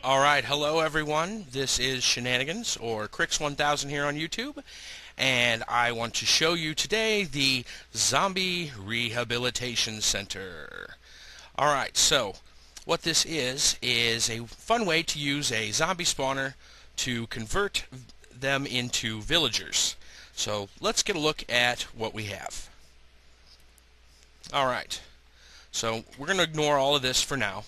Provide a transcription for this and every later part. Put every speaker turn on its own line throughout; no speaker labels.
Alright, hello everyone. This is Shenanigans, or Crix1000 here on YouTube, and I want to show you today the Zombie Rehabilitation Center. Alright, so what this is a fun way to use a zombie spawner to convert them into villagers. So let's get a look at what we have. Alright, so we're going to ignore all of this for now.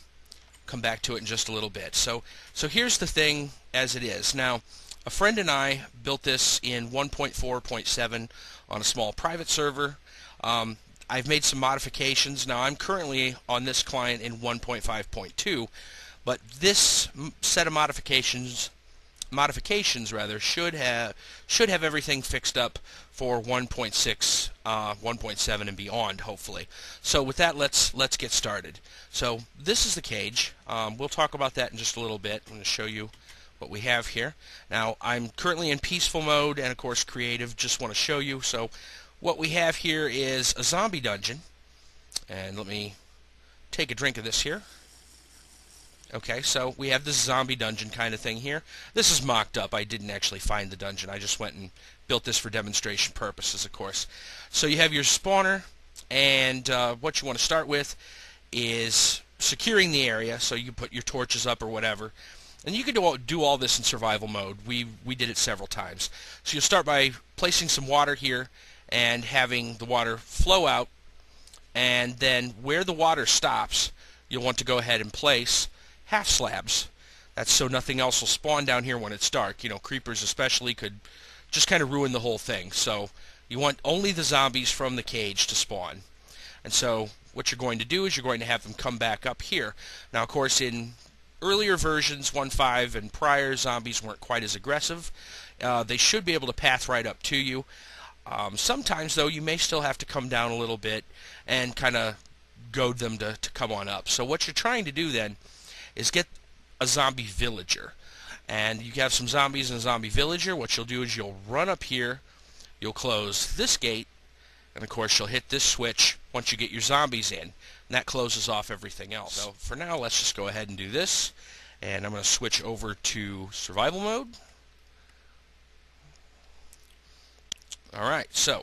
Come back to it in just a little bit. So here's the thing as it is. Now, a friend and I built this in 1.4.7 on a small private server. I've made some modifications. Now, I'm currently on this client in 1.5.2, but this set of modifications should have everything fixed up for 1.6, 1.7 and beyond, hopefully. So with that, let's get started. So this is the cage. We'll talk about that in just a little bit. I'm going to show you what we have here. Now, I'm currently in peaceful mode and of course creative. Just want to show you. So what we have here is a zombie dungeon, and let me take a drink of this here. Okay, so we have this zombie dungeon kind of thing here. This is mocked up. I didn't actually find the dungeon. I just went and built this for demonstration purposes, of course. So you have your spawner, and what you want to start with is securing the area. So you put your torches up or whatever. And you can do all this in survival mode. We did it several times. So you'll start by placing some water here and having the water flow out. And then where the water stops, you'll want to go ahead and place half slabs. That's so nothing else will spawn down here when it's dark. You know, creepers especially could just kind of ruin the whole thing. So you want only the zombies from the cage to spawn. And so what you're going to do is you're going to have them come back up here. Now, of course, in earlier versions, 1.5 and prior, zombies weren't quite as aggressive. They should be able to path right up to you. Sometimes, though, you may still have to come down a little bit and kind of goad them to come on up. So what you're trying to do then is get a zombie villager. And you have some zombies and a zombie villager. What you'll do is you'll run up here, you'll close this gate, and of course you'll hit this switch once you get your zombies in. And that closes off everything else. So for now, let's just go ahead and do this. And I'm going to switch over to survival mode. Alright, so.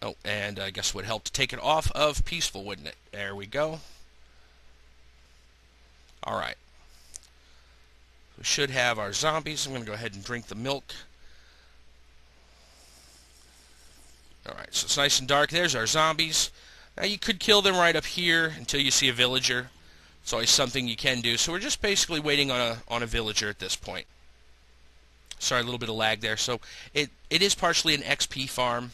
Oh, and I guess it would help to take it off of peaceful, wouldn't it? There we go. Alright. We should have our zombies. I'm going to go ahead and drink the milk. Alright, so it's nice and dark. There's our zombies. Now you could kill them right up here until you see a villager. It's always something you can do. So we're just basically waiting on a villager at this point. Sorry, a little bit of lag there. So it is partially an XP farm.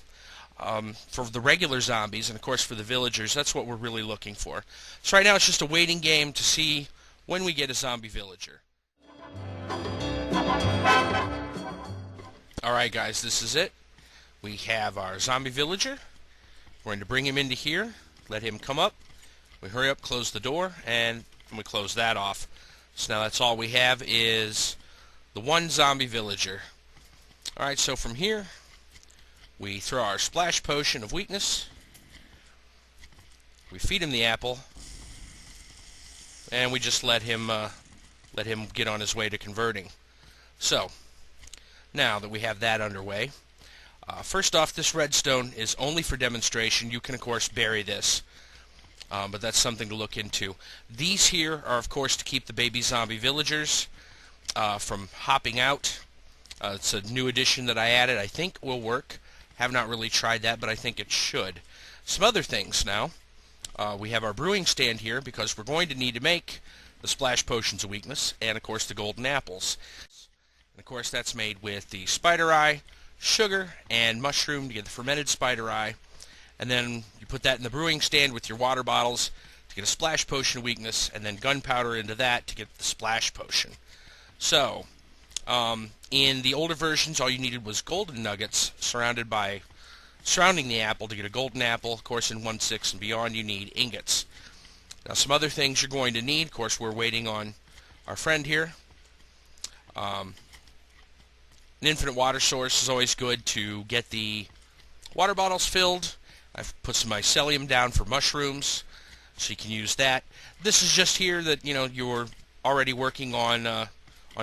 For the regular zombies, and of course for the villagers, that's what we're really looking for. So right now it's just a waiting game to see when we get a zombie villager. Alright guys, this is it. We have our zombie villager. We're going to bring him into here, let him come up. We hurry up, close the door, and we close that off. So now that's all we have is the one zombie villager. Alright, so from here we throw our splash potion of weakness. We feed him the apple, and we just let him get on his way to converting. So now that we have that underway, first off, this redstone is only for demonstration. You can of course bury this, but that's something to look into. These here are of course to keep the baby zombie villagers from hopping out. It's a new addition that I added. I think will work. Have not really tried that, but I think it should. Some other things now. We have our brewing stand here because we're going to need to make the splash potions of weakness and of course the golden apples. And of course that's made with the spider eye, sugar, and mushroom to get the fermented spider eye. And then you put that in the brewing stand with your water bottles to get a splash potion of weakness, and then gunpowder into that to get the splash potion. So in the older versions, all you needed was golden nuggets surrounding the apple to get a golden apple. Of course, in 1.6 and beyond, you need ingots. Now, some other things you're going to need. Of course, we're waiting on our friend here. An infinite water source is always good to get the water bottles filled, I've put some mycelium down for mushrooms, so you can use that. This is just here that, you're already working on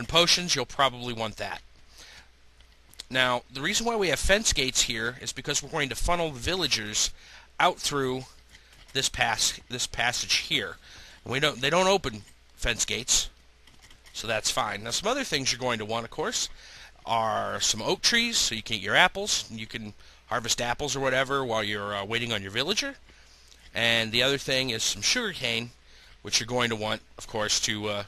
potions. You'll probably want that. Now, the reason why we have fence gates here is because we're going to funnel the villagers out through this passage here. They don't open fence gates, so that's fine. Now, some other things you're going to want, of course, are some oak trees, so you can eat your apples. You can harvest apples or whatever while you're waiting on your villager. And the other thing is some sugar cane, which you're going to want, of course, to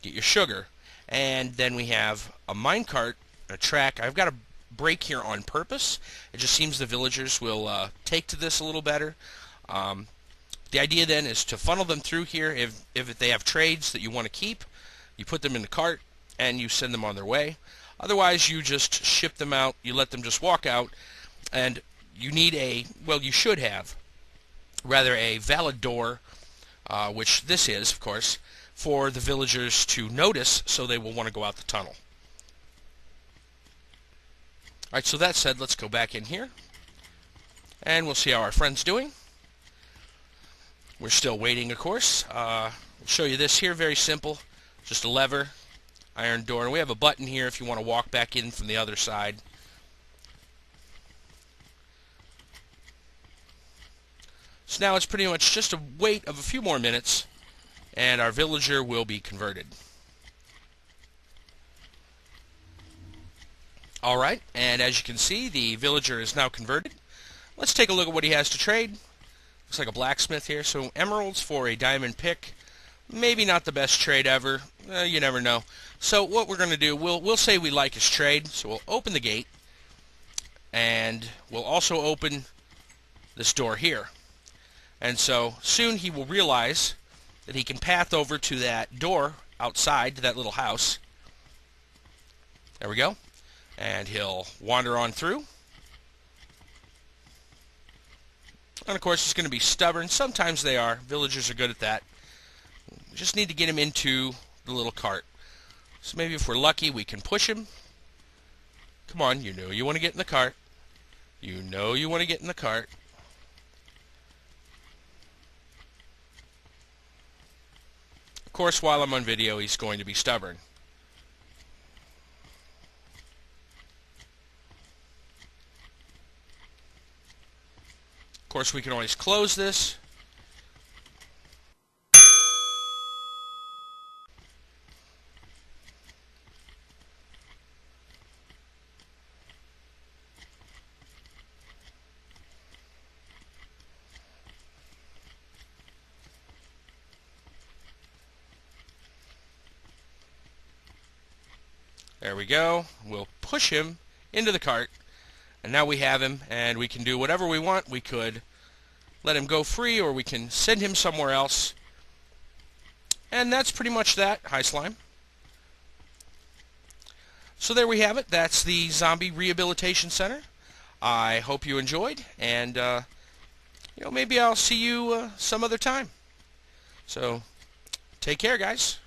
get your sugar. And then we have a minecart, a track. I've got a break here on purpose. It just seems the villagers will take to this a little better. The idea then is to funnel them through here. If they have trades that you want to keep, you put them in the cart and you send them on their way. Otherwise, you just ship them out. You let them just walk out, and you need you should have rather a valid door, which this is, of course, for the villagers to notice, so they will want to go out the tunnel. Alright, so that said, let's go back in here, and we'll see how our friend's doing. We're still waiting, of course. We'll show you this here, very simple. Just a lever, iron door, and we have a button here if you want to walk back in from the other side. So now it's pretty much just a wait of a few more minutes, and our villager will be converted. Alright, and as you can see, the villager is now converted. Let's take a look at what he has to trade. Looks like a blacksmith here. So emeralds for a diamond pick. Maybe not the best trade ever. You never know. So what we're going to do, we'll say we like his trade. So we'll open the gate, and we'll also open this door here. And so soon he will realize that he can path over to that door outside, to that little house. There we go. And he'll wander on through. And of course he's going to be stubborn. Sometimes they are. Villagers are good at that. We just need to get him into the little cart. So maybe if we're lucky, we can push him. Come on, you know you want to get in the cart. You know you want to get in the cart. Of course, while I'm on video, he's going to be stubborn. Of course, we can always close this. There we go. We'll push him into the cart, and now we have him, and we can do whatever we want. We could let him go free, or we can send him somewhere else. And that's pretty much that. Hi, Slime. So there we have it. That's the Zombie Rehabilitation Center. I hope you enjoyed, and maybe I'll see you some other time. So take care, guys.